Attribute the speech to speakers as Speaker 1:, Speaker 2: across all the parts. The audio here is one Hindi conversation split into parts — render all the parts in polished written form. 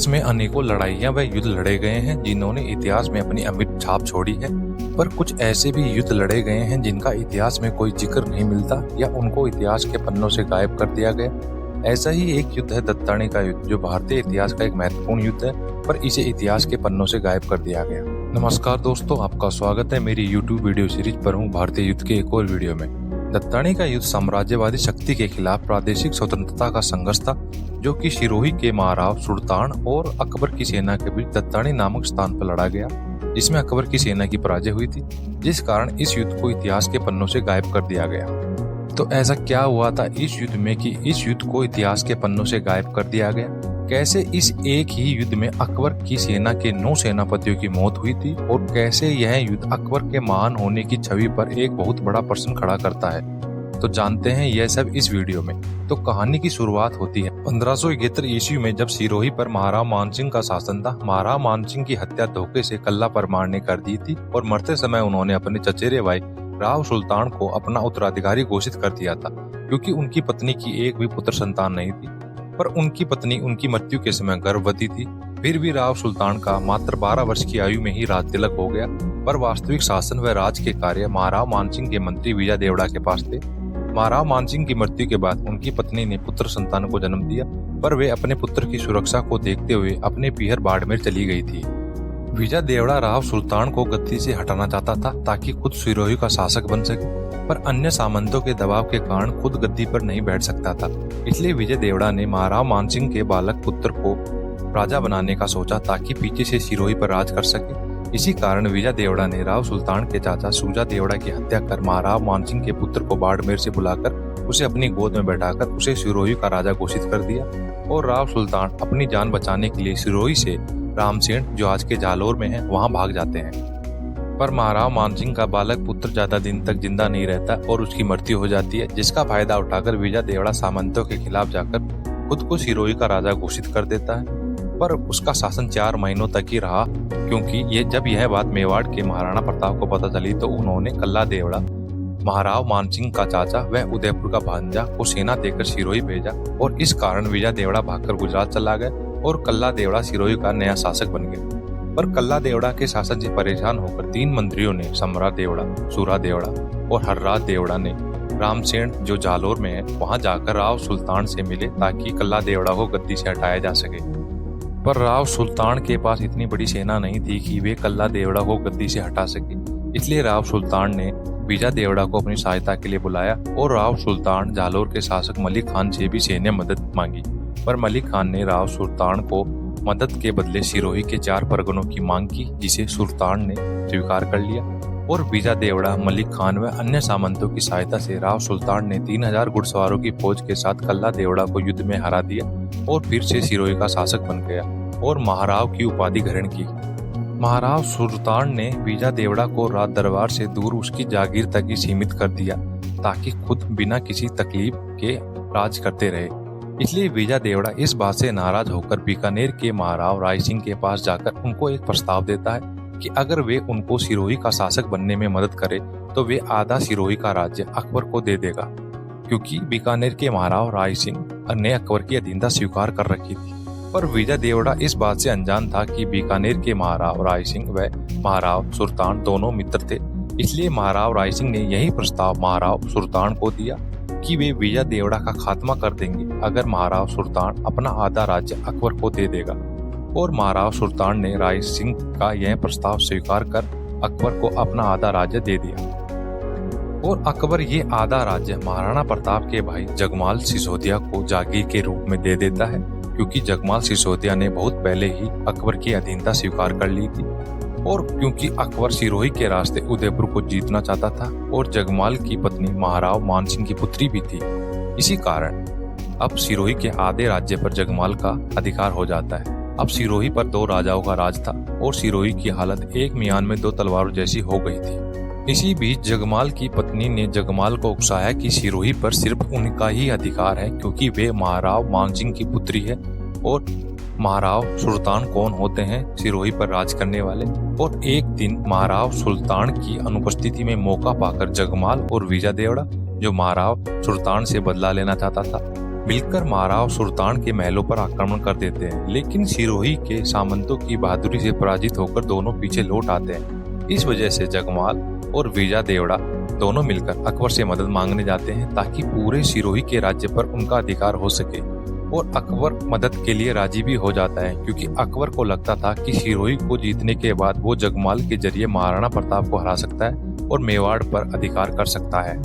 Speaker 1: इतिहास में अनेकों लड़ाइयां व युद्ध लड़े गए हैं जिन्होंने इतिहास में अपनी अमिट छाप छोड़ी है। पर कुछ ऐसे भी युद्ध लड़े गए हैं जिनका इतिहास में कोई जिक्र नहीं मिलता या उनको इतिहास के पन्नों से गायब कर दिया गया। ऐसा ही एक युद्ध है दत्तानी का युद्ध, जो भारतीय इतिहास का एक महत्वपूर्ण युद्ध है, पर इसे इतिहास के पन्नों से गायब कर दिया गया। नमस्कार दोस्तों, आपका स्वागत है मेरी YouTube वीडियो सीरीज पर हूँ भारतीय युद्ध के एक और वीडियो में। दत्तानी का युद्ध साम्राज्यवादी शक्ति के खिलाफ प्रादेशिक स्वतंत्रता का संघर्ष था, जो कि सिरोही के महाराव सुल्तान और अकबर की सेना के बीच दत्तानी नामक स्थान पर लड़ा गया, जिसमें अकबर की सेना की पराजय हुई थी, जिस कारण इस युद्ध को इतिहास के पन्नों से गायब कर दिया गया। तो ऐसा क्या हुआ था इस युद्ध में कि इस युद्ध को इतिहास के पन्नों से गायब कर दिया गया? कैसे इस एक ही युद्ध में अकबर की सेना के 9 सेनापतियों की मौत हुई थी और कैसे यह युद्ध अकबर के महान होने की छवि पर एक बहुत बड़ा प्रश्न खड़ा करता है? तो जानते हैं यह सब इस वीडियो में। तो कहानी की शुरुआत होती है 1571 ईस्वी में, जब सिरोही पर महाराव मानसिंह का शासन था। महाराव मानसिंह की हत्या धोखे से कल्ला परमार ने कर दी थी और मरते समय उन्होंने अपने चचेरे भाई राव सुल्तान को अपना उत्तराधिकारी घोषित कर दिया था, क्योंकि उनकी पत्नी की एक भी पुत्र संतान नहीं थी। पर उनकी पत्नी उनकी मृत्यु के समय गर्भवती थी। फिर भी राव सुल्तान का मात्र 12 वर्ष की आयु में ही राज तिलक हो गया। पर वास्तविक शासन व राज के कार्य महाराव मानसिंह के मंत्री विजय देवड़ा के पास थे। महाराव मानसिंह की मृत्यु के बाद उनकी पत्नी ने पुत्र संतान को जन्म दिया, पर वे अपने पुत्र की सुरक्षा को देखते हुए अपने पीहर बाड़मेर चली गई थी। विजय देवड़ा राव सुल्तान को गद्दी से हटाना चाहता था ताकि खुद सिरोही का शासक बन सके, पर अन्य सामंतों के दबाव के कारण खुद गद्दी पर नहीं बैठ सकता था। इसलिए विजय देवड़ा ने महाराव मानसिंह के बालक पुत्र को राजा बनाने का सोचा ताकि पीछे से सिरोही पर राज कर सके। इसी कारण विजय देवड़ा ने राव सुल्तान के चाचा सूजा देवड़ा की हत्या कर महाराव मानसिंह के पुत्र को बाड़मेर से बुलाकर उसे अपनी गोद में बैठाकर उसे सिरोही का राजा घोषित कर दिया। और राव सुल्तान अपनी जान बचाने के लिए सिरोही से रामसेन, जो आज के जालोर में है, वहां भाग जाते हैं। पर महाराव मानसिंह का बालक पुत्र ज्यादा दिन तक जिंदा नहीं रहता और उसकी मृत्यु हो जाती है, जिसका फायदा उठाकर विजय देवड़ा सामंतों के खिलाफ जाकर खुद को सिरोही का राजा घोषित कर देता है। पर उसका शासन 4 महीनों तक ही रहा, क्योंकि जब यह बात मेवाड़ के महाराणा प्रताप को पता चली तो उन्होंने कल्ला देवड़ा, महाराव मानसिंह का चाचा व उदयपुर का भांजा को सेना देकर सिरोही भेजा और इस कारण विजय देवड़ा भागकर गुजरात चला गया और कल्ला देवड़ा सिरोही का नया शासक बन गया। पर कल्ला देवड़ा के शासन से परेशान होकर 3 मंत्रियों ने, सम्रा देवड़ा, सूरा देवड़ा और हर्राज देवड़ा ने रामसेन, जो जालोर में है, वहां जाकर राव सुल्तान से मिले ताकि कल्ला देवड़ा को गद्दी से हटाया जा सके। पर राव सुल्तान के पास इतनी बड़ी सेना नहीं थी कि वे कल्ला देवड़ा को गद्दी से हटा सके। इसलिए राव सुल्तान ने विजय देवड़ा को अपनी सहायता के लिए बुलाया और राव सुल्तान जालोर के शासक मलिक खान से भी सैन्य मदद मांगी। पर मलिक खान ने राव सुल्तान को मदद के बदले सिरोही के 4 परगनों की मांग की, जिसे सुल्तान ने स्वीकार कर लिया। और विजय देवड़ा, मलिक खान व अन्य सामंतों की सहायता से राव सुल्तान ने 3000 घुड़सवारों की फौज के साथ कल्ला देवड़ा को युद्ध में हरा दिया और फिर से सिरोही का शासक बन गया और महाराव की उपाधि ग्रहण की। महाराव सुल्तान ने विजय देवड़ा को राज दरबार से दूर उसकी जागीर तक ही सीमित कर दिया ताकि खुद बिना किसी तकलीफ के राज करते रहे। इसलिए विजय देवड़ा इस बात से नाराज होकर बीकानेर के महाराव राय सिंह के पास जाकर उनको एक प्रस्ताव देता है कि अगर वे उनको सिरोही का शासक बनने में मदद करे तो वे आधा सिरोही का राज्य अकबर को दे देगा, क्योंकि बीकानेर के महाराव राय सिंह ने अकबर की अधीनता स्वीकार कर रखी थी। पर विजय देवड़ा इस बात से अनजान था कि बीकानेर के महाराव राय सिंह व महाराव सुल्तान दोनों मित्र थे। इसलिए महाराव राय सिंह ने यही प्रस्ताव महाराव सुल्तान को दिया कि वे विजय देवड़ा का खात्मा कर देंगे अगर महाराव सुल्तान अपना आधा राज्य अकबर को दे देगा। और महाराव सुल्तान ने राय सिंह का यह प्रस्ताव स्वीकार कर अकबर को अपना आधा राज्य दे दिया। और अकबर ये आधा राज्य महाराणा प्रताप के भाई जगमाल सिसोदिया को जागीर के रूप में दे देता है, क्योंकि जगमाल सिसोदिया ने बहुत पहले ही अकबर की अधीनता स्वीकार कर ली थी। और क्योंकि अकबर सिरोही के रास्ते उदयपुर को जीतना चाहता था और जगमाल की पत्नी महाराव मानसिंह की पुत्री भी थी, इसी कारण अब सिरोही के आधे राज्य पर जगमाल का अधिकार हो जाता है। अब सिरोही पर 2 राजाओं का राज था और सिरोही की हालत एक मियान में 2 तलवारों जैसी हो गई थी। इसी बीच जगमाल की पत्नी ने जगमाल को उकसाया कि सिरोही पर सिर्फ उनका ही अधिकार है, क्योंकि वे महाराव मानसिंह की पुत्री है और महाराव सुल्तान कौन होते हैं सिरोही पर राज करने वाले। और एक दिन महाराव सुल्तान की अनुपस्थिति में मौका पाकर जगमाल और विजय देवड़ा, जो महाराव सुल्तान से बदला लेना चाहता था, मिलकर महाराव सुल्तान के महलों पर आक्रमण कर देते हैं, लेकिन सिरोही के सामंतों की बहादुरी से पराजित होकर दोनों पीछे लौट आते हैं। इस वजह से जगमाल और वीजा देवड़ा दोनों मिलकर अकबर से मदद मांगने जाते हैं ताकि पूरे सिरोही के राज्य पर उनका अधिकार हो सके। और अकबर मदद के लिए राजी भी हो जाता है, क्योंकि अकबर को लगता था कि सिरोही को जीतने के बाद वो जगमाल के जरिए महाराणा प्रताप को हरा सकता है और मेवाड़ पर अधिकार कर सकता है।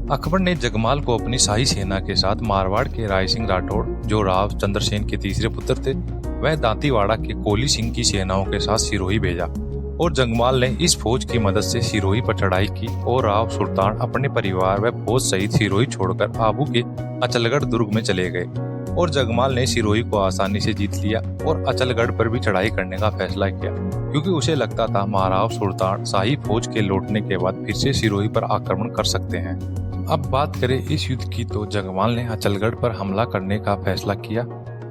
Speaker 1: अकबर ने जगमाल को अपनी शाही सेना के साथ मारवाड़ के राय सिंह राठौड़, जो राव चंद्रसेन के तीसरे पुत्र थे, वह दांतीवाड़ा के कोली सिंह की सेनाओं के साथ सिरोही भेजा और जगमाल ने इस फौज की मदद से सिरोही पर चढ़ाई की और राव सुल्तान अपने परिवार व फौज सहित सिरोही छोड़कर आबू के अचलगढ़ दुर्ग में चले गए और जगमाल ने सिरोही को आसानी से जीत लिया और अचलगढ़ पर भी चढ़ाई करने का फैसला किया, क्योंकि उसे लगता था महाराव सुल्तान शाही फौज के लौटने के बाद फिर से सिरोही पर आक्रमण कर सकते हैं। अब बात करें इस युद्ध की, तो जगमाल ने अचलगढ़ पर हमला करने का फैसला किया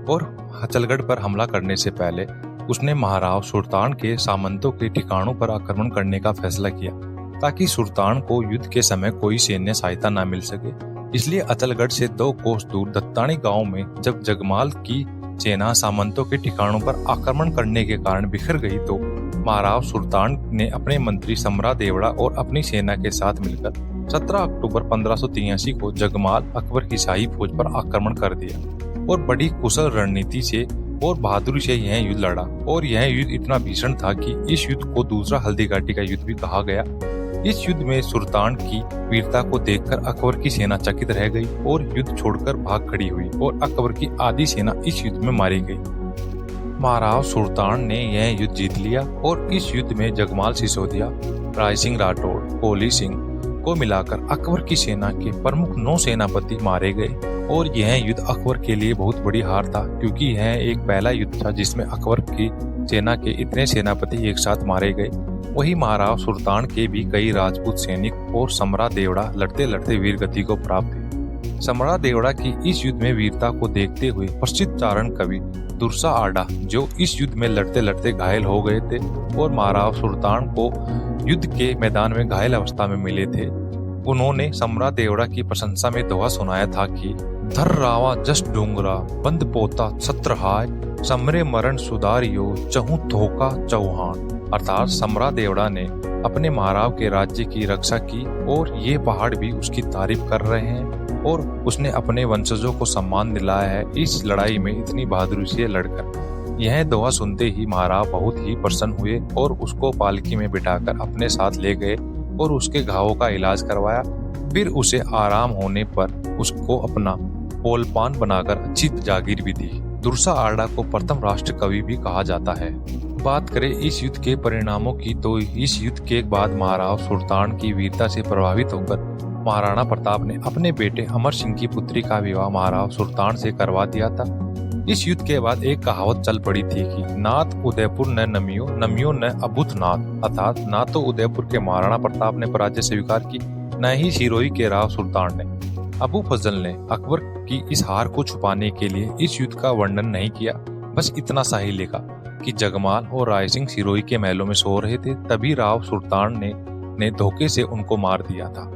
Speaker 1: और अचलगढ़ पर हमला करने से पहले उसने महाराव सुल्तान के सामंतों के ठिकानों पर आक्रमण करने का फैसला किया ताकि सुल्तान को युद्ध के समय कोई सैन्य सहायता न मिल सके। इसलिए अचलगढ़ से 2 कोस दूर दत्तानी गांव में जब जगमाल की सेना सामंतों के ठिकानों पर आक्रमण करने के कारण बिखर गई, तो महाराव सुल्तान ने अपने मंत्री समरा देवड़ा और अपनी सेना के साथ मिलकर 17 अक्टूबर 1583 को जगमाल अकबर की शाही फौज पर आक्रमण कर दिया और बड़ी कुशल रणनीति से और बहादुरी से यह युद्ध लड़ा। और यह युद्ध इतना भीषण था कि इस युद्ध को दूसरा हल्दी घाटी का युद्ध भी कहा गया। इस युद्ध में सुल्तान की वीरता को देखकर अकबर की सेना चकित रह गई और युद्ध छोड़कर भाग खड़ी हुई और अकबर की आधी सेना इस युद्ध में मारी गई। महाराव सुल्तान ने यह युद्ध जीत लिया और इस युद्ध में जगमाल सिसोदिया, राय सिंह राठौड़, कोली सिंह को मिलाकर अकबर की सेना के प्रमुख 9 सेनापति मारे गए। और यह युद्ध अकबर के लिए बहुत बड़ी हार था, क्योंकि यह एक पहला युद्ध था जिसमें अकबर की सेना के इतने सेनापति एक साथ मारे गए। वही महाराव सुल्तान के भी कई राजपूत सैनिक और समरा देवड़ा लड़ते लड़ते वीर गति को प्राप्त हुए। समरा देवड़ा की इस युद्ध में वीरता को देखते हुए प्रसिद्ध चारण कवि दुर्सा आडा, जो इस युद्ध में लड़ते लड़ते घायल हो गए थे और महाराव सुल्तान को युद्ध के मैदान में घायल अवस्था में मिले थे, उन्होंने समरा देवड़ा की प्रशंसा में दोहा सुनाया था कि धर रावा जस डूंगरा बंद पोता छत्रहाय, समरे मरण सुधारियो चहु धोखा चौहान। अर्थात समरा देवड़ा ने अपने महाराव के राज्य की रक्षा की और ये पहाड़ भी उसकी तारीफ कर रहे हैं और उसने अपने वंशजों को सम्मान दिलाया है इस लड़ाई में इतनी बहादुरी से लड़कर। यह दोहा सुनते ही महाराव बहुत ही प्रसन्न हुए और उसको पालकी में बिठाकर अपने साथ ले गए और उसके घावों का इलाज करवाया। फिर उसे आराम होने पर उसको अपना पोलपान बनाकर अच्छी जागीर भी दी। दुर्सा आडा को प्रथम राष्ट्र कवि भी कहा जाता है। बात करें इस युद्ध के परिणामों की, तो इस युद्ध के बाद महाराव सुल्तान की वीरता से प्रभावित होकर महाराणा प्रताप ने अपने बेटे अमर सिंह की पुत्री का विवाह महाराव सुल्तान से करवा दिया था। इस युद्ध के बाद एक कहावत चल पड़ी थी कि नाथ उदयपुर न नमियो, नमियो न अभूत नाथ, अर्थात ना तो उदयपुर के महाराणा प्रताप ने पराजय स्वीकार की, न ही सिरोही के राव सुल्तान ने। अबू फजल ने अकबर की इस हार को छुपाने के लिए इस युद्ध का वर्णन नहीं किया, बस इतना सा ही लिखा कि जगमाल और राय सिंह सिरोही के महलों में सो रहे थे, तभी राव सुल्तान ने धोखे से उनको मार दिया था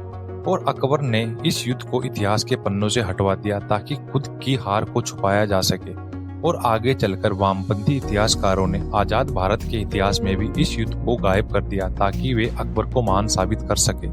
Speaker 1: और अकबर ने इस युद्ध को इतिहास के पन्नों से हटवा दिया ताकि खुद की हार को छुपाया जा सके। और आगे चलकर वामपंथी इतिहासकारों ने आजाद भारत के इतिहास में भी इस युद्ध को गायब कर दिया ताकि वे अकबर को महान साबित कर सके।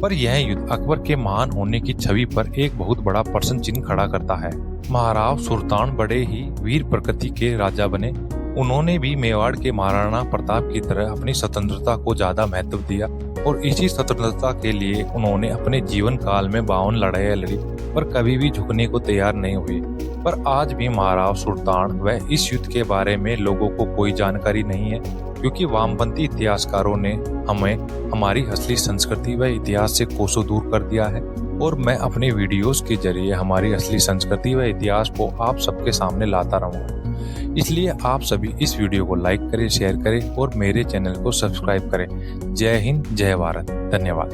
Speaker 1: पर यह युद्ध अकबर के महान होने की छवि पर एक बहुत बड़ा प्रश्न चिन्ह खड़ा करता है। महाराव सुल्तान बड़े ही वीर प्रकृति के राजा बने। उन्होंने भी मेवाड़ के महाराणा प्रताप की तरह अपनी स्वतंत्रता को ज्यादा महत्व दिया और इसी स्वतंत्रता के लिए उन्होंने अपने जीवन काल में 52 लड़ाइयां लड़ी, पर कभी भी झुकने को तैयार नहीं हुए। पर आज भी महाराव सुल्तान व इस युद्ध के बारे में लोगों को कोई जानकारी नहीं है, क्योंकि वामपंथी इतिहासकारों ने हमें हमारी असली संस्कृति व इतिहास से कोसों दूर कर दिया है। और मैं अपने वीडियोस के जरिए हमारी असली संस्कृति व इतिहास को आप सबके सामने लाता रहूंगा। इसलिए आप सभी इस वीडियो को लाइक करें, शेयर करें और मेरे चैनल को सब्सक्राइब करें। जय हिंद, जय भारत, धन्यवाद।